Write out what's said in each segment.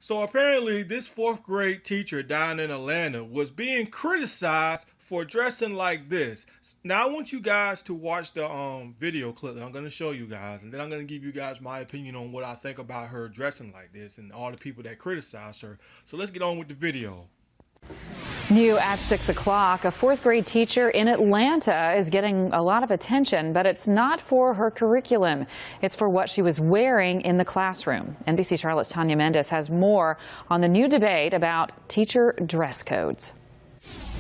So apparently, this fourth grade teacher down in Atlanta was being criticized for dressing like this. Now I want you guys to watch the video clip that I'm going to show you guys, and then I'm going to give you guys my opinion on what I think about her dressing like this and all the people that criticize her. So let's get on with the video. New at 6 o'clock, a fourth grade teacher in Atlanta is getting a lot of attention, but it's not for her curriculum. It's for what she was wearing in the classroom. NBC Charlotte's Tanya Mendes has more on the new debate about teacher dress codes.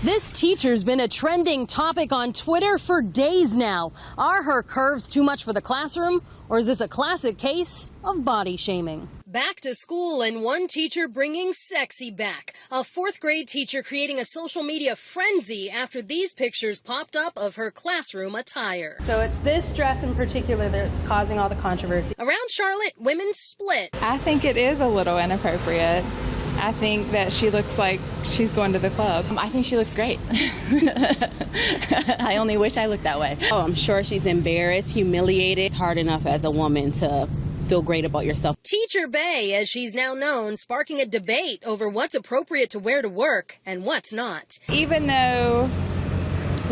This teacher's been a trending topic on Twitter for days now. Are her curves too much for the classroom, or is this a classic case of body shaming? Back to school and one teacher bringing sexy back. A fourth grade teacher creating a social media frenzy after these pictures popped up of her classroom attire. So it's this dress in particular that's causing all the controversy. Around Charlotte, women split. I think it is a little inappropriate. I think that she looks like she's going to the club. I think she looks great. I only wish I looked that way. Oh, I'm sure she's embarrassed, humiliated. It's hard enough as a woman to feel great about yourself. Teacher Bay, as she's now known, sparking a debate over what's appropriate to wear to work and what's not. Even though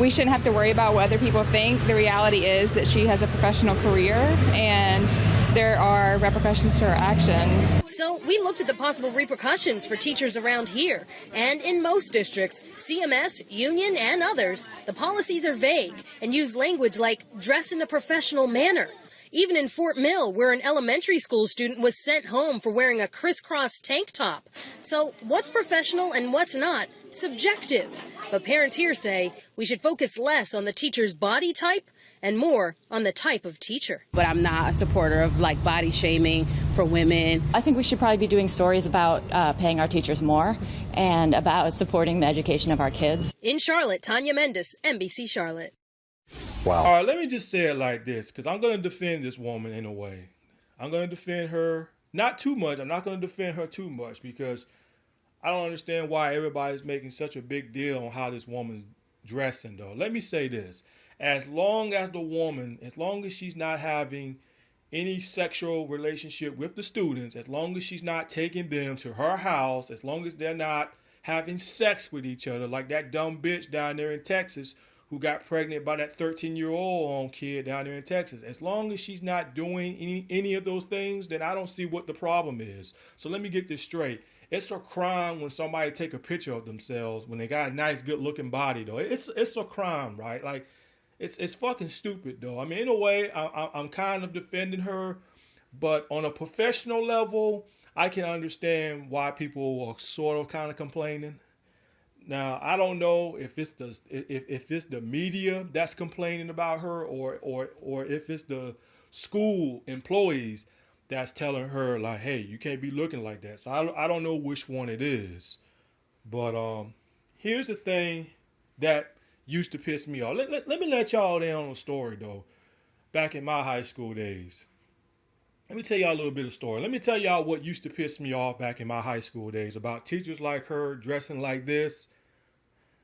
we shouldn't have to worry about what other people think, the reality is that she has a professional career and there are repercussions to her actions. So we looked at the possible repercussions for teachers around here. And in most districts, CMS, union, and others, the policies are vague and use language like dress in a professional manner. Even in Fort Mill, where an elementary school student was sent home for wearing a crisscross tank top. So what's professional and what's not? Subjective. But parents here say we should focus less on the teacher's body type and more on the type of teacher. But I'm not a supporter of like body shaming for women. I think we should probably be doing stories about paying our teachers more and about supporting the education of our kids. In Charlotte, Tanya Mendes, NBC Charlotte. Wow. All right, let me just say it like this, because I'm going to defend this woman in a way. I'm going to defend her, not too much. I'm not going to defend her too much because I don't understand why everybody's making such a big deal on how this woman's dressing, though. Let me say this. As long as the woman, as long as she's not having any sexual relationship with the students, as long as she's not taking them to her house, as long as they're not having sex with each other, like that dumb bitch down there in Texas who got pregnant by that 13-year-old kid down there in Texas. As long as she's not doing any of those things, then I don't see what the problem is. So let me get this straight. It's a crime when somebody take a picture of themselves when they got a nice, good-looking body, though. It's a crime, right? Like, it's fucking stupid, though. I mean, in a way, I'm kind of defending her, but on a professional level, I can understand why people are sort of kind of complaining. Now, I don't know if it's the media that's complaining about her or if it's the school employees that's telling her like, hey, you can't be looking like that. So I don't know which one it is. But here's the thing that used to piss me off. Let me let y'all in on a story, though. Back in my high school days. Let me tell y'all a little bit of story. Let me tell y'all what used to piss me off back in my high school days about teachers like her dressing like this.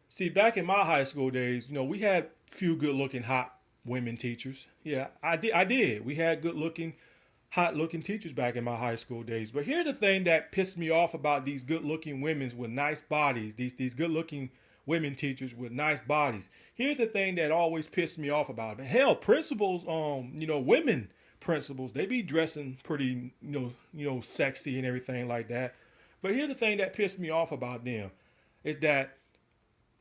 See, back in my high school days, you know, we had few good-looking, hot women teachers. Yeah, I did. We had good-looking, hot-looking teachers back in my high school days. But here's the thing that pissed me off about these good-looking women with nice bodies, these good-looking women teachers with nice bodies. Here's the thing that always pissed me off about it. Hell, principals, women principals, they be dressing pretty, sexy and everything like that. But here's the thing that pissed me off about them is that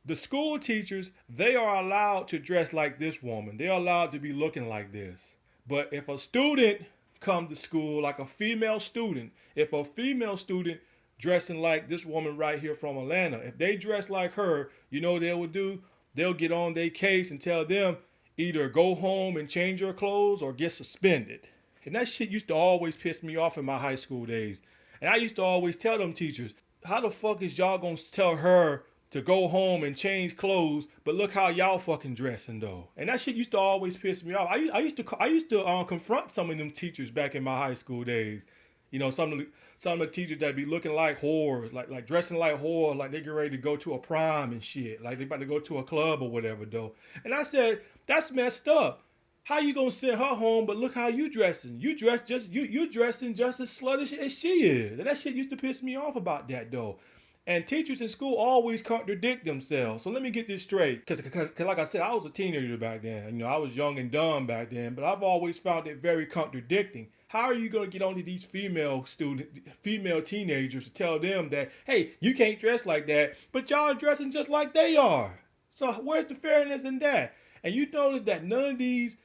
the school teachers, they are allowed to dress like this woman. They're allowed to be looking like this. But if a student comes to school, like a female student, if a female student dressing like this woman right here from Atlanta, if they dress like her, you know what they would do? They'll get on their case and tell them either go home and change your clothes or get suspended. And that shit used to always piss me off in my high school days. And I used to always tell them teachers, how the fuck is y'all gonna tell her to go home and change clothes, but look how y'all fucking dressing though. And that shit used to always piss me off. I used to confront some of them teachers back in my high school days. You know, some of the teachers that be looking like whores, like dressing like whores, like they get ready to go to a prom and shit, like they about to go to a club or whatever though. And I said, that's messed up. How you gonna send her home? But look how you dressing. You dressing just as sluttish as she is. And that shit used to piss me off about that though. And teachers in school always contradict themselves. So let me get this straight. Cause like I said, I was a teenager back then. You know, I was young and dumb back then. But I've always found it very contradicting. How are you gonna get onto these female teenagers to tell them that, hey, you can't dress like that, but y'all are dressing just like they are? So where's the fairness in that? And you notice that none of these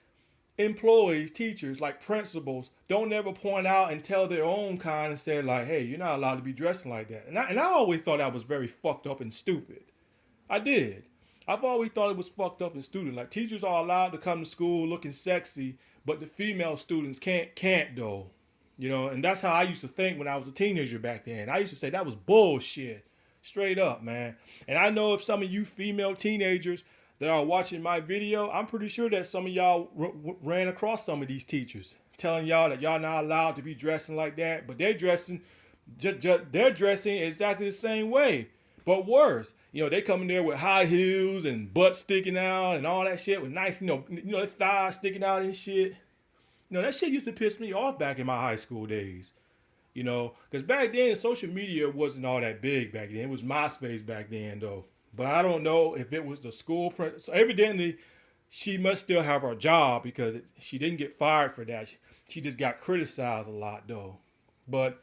employees, teachers, like principals, don't ever point out and tell their own kind and say like, hey, you're not allowed to be dressing like that. And I always thought that was very fucked up and stupid. I did. I've always thought it was fucked up and stupid. Like, teachers are allowed to come to school looking sexy, but the female students can't though. You know, and that's how I used to think when I was a teenager back then. I used to say that was bullshit. Straight up, man. And I know if some of you female teenagers that are watching my video, I'm pretty sure that some of y'all ran across some of these teachers telling y'all that y'all not allowed to be dressing like that, but they're dressing exactly the same way, but worse. You know, they come in there with high heels and butt sticking out and all that shit with nice, you know, their thighs sticking out and shit. You know, that shit used to piss me off back in my high school days. You know, because back then social media wasn't all that big back then. It was MySpace back then though. But I don't know if it was the school. So evidently, she must still have her job because she didn't get fired for that. She just got criticized a lot though. But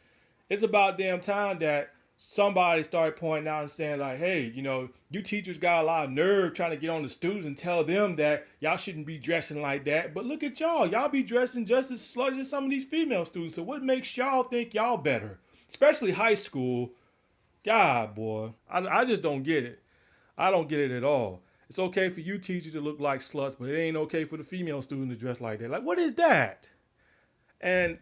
it's about damn time that somebody started pointing out and saying like, hey, you know, you teachers got a lot of nerve trying to get on the students and tell them that y'all shouldn't be dressing like that. But look at y'all. Y'all be dressing just as slutty as some of these female students. So what makes y'all think y'all better? Especially high school. God, boy. I just don't get it. I don't get it at all. It's okay for you teachers to look like sluts, but it ain't okay for the female student to dress like that. Like, what is that? And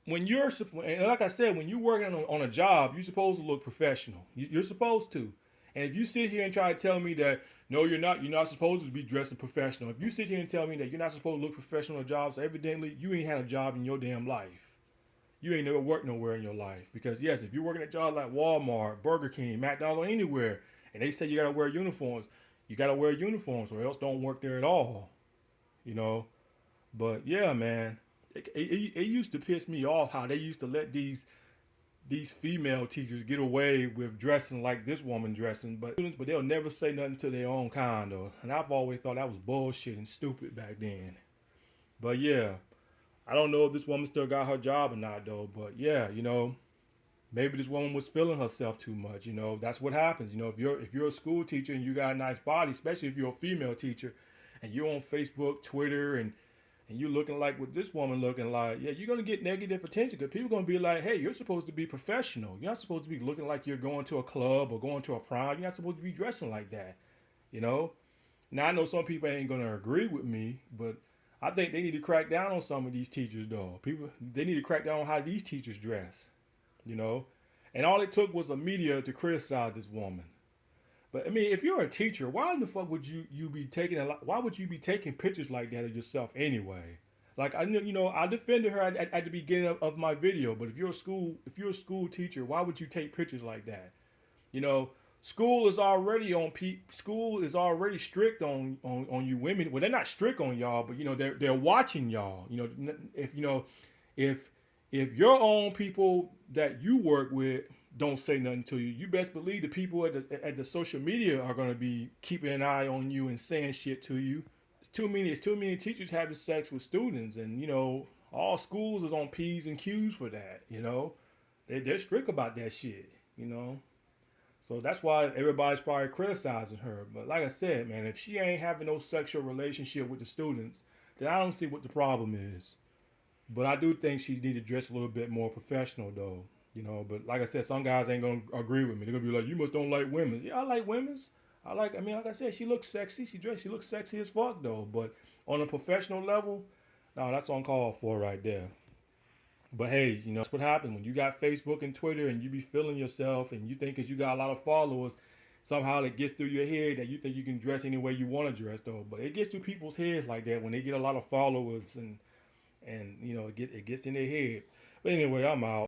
when you're, and like I said, when you're working on a job, you're supposed to look professional. You're supposed to. And if you sit here and try to tell me that, no, you're not supposed to be dressing professional. If you sit here and tell me that you're not supposed to look professional at jobs, evidently you ain't had a job in your damn life. You ain't never worked nowhere in your life. Because yes, if you're working at jobs like Walmart, Burger King, McDonald's, or anywhere, and they say you gotta wear uniforms, you gotta wear uniforms or else don't work there at all. You know? But yeah, man, it used to piss me off how they used to let these female teachers get away with dressing like this woman dressing, but they'll never say nothing to their own kind though. And I've always thought that was bullshit and stupid back then. But yeah, I don't know if this woman still got her job or not though, but yeah, you know, maybe this woman was feeling herself too much. You know, that's what happens. You know, if you're a school teacher and you got a nice body, especially if you're a female teacher and you're on Facebook, Twitter, and you're looking like what this woman looking like, yeah, you're going to get negative attention because people are going to be like, hey, you're supposed to be professional. You're not supposed to be looking like you're going to a club or going to a prom. You're not supposed to be dressing like that, you know? Now, I know some people ain't going to agree with me, but I think they need to crack down on some of these teachers, though. They need to crack down on how these teachers dress. You know, and all it took was a media to criticize this woman. But I mean, if you're a teacher, why the fuck would you be taking why would you be taking pictures like that of yourself anyway? Like, I defended her at the beginning of my video, but if you're a school teacher, why would you take pictures like that? You know, school is already strict on you women. Well, they're not strict on y'all, but you know, they're watching y'all. You know, if your own people that you work with don't say nothing to you, you best believe the people at the social media are going to be keeping an eye on you and saying shit to you. It's too many teachers having sex with students, and you know, all schools is on P's and Q's for that. You know, they're strict about that shit. You know, so that's why everybody's probably criticizing her. But like I said, man, if she ain't having no sexual relationship with the students, then I don't see what the problem is. But I do think she need to dress a little bit more professional, though. You know, but like I said, some guys ain't going to agree with me. They're going to be like, you must don't like women. Yeah, I like women. Like I said, she looks sexy. She looks sexy as fuck, though. But on a professional level, no, that's uncalled for right there. But hey, you know, that's what happens when you got Facebook and Twitter and you be feeling yourself and you think because you got a lot of followers, somehow it gets through your head that you think you can dress any way you want to dress, though. But it gets through people's heads like that when they get a lot of followers and you know, it gets in their head. But anyway, I'm out.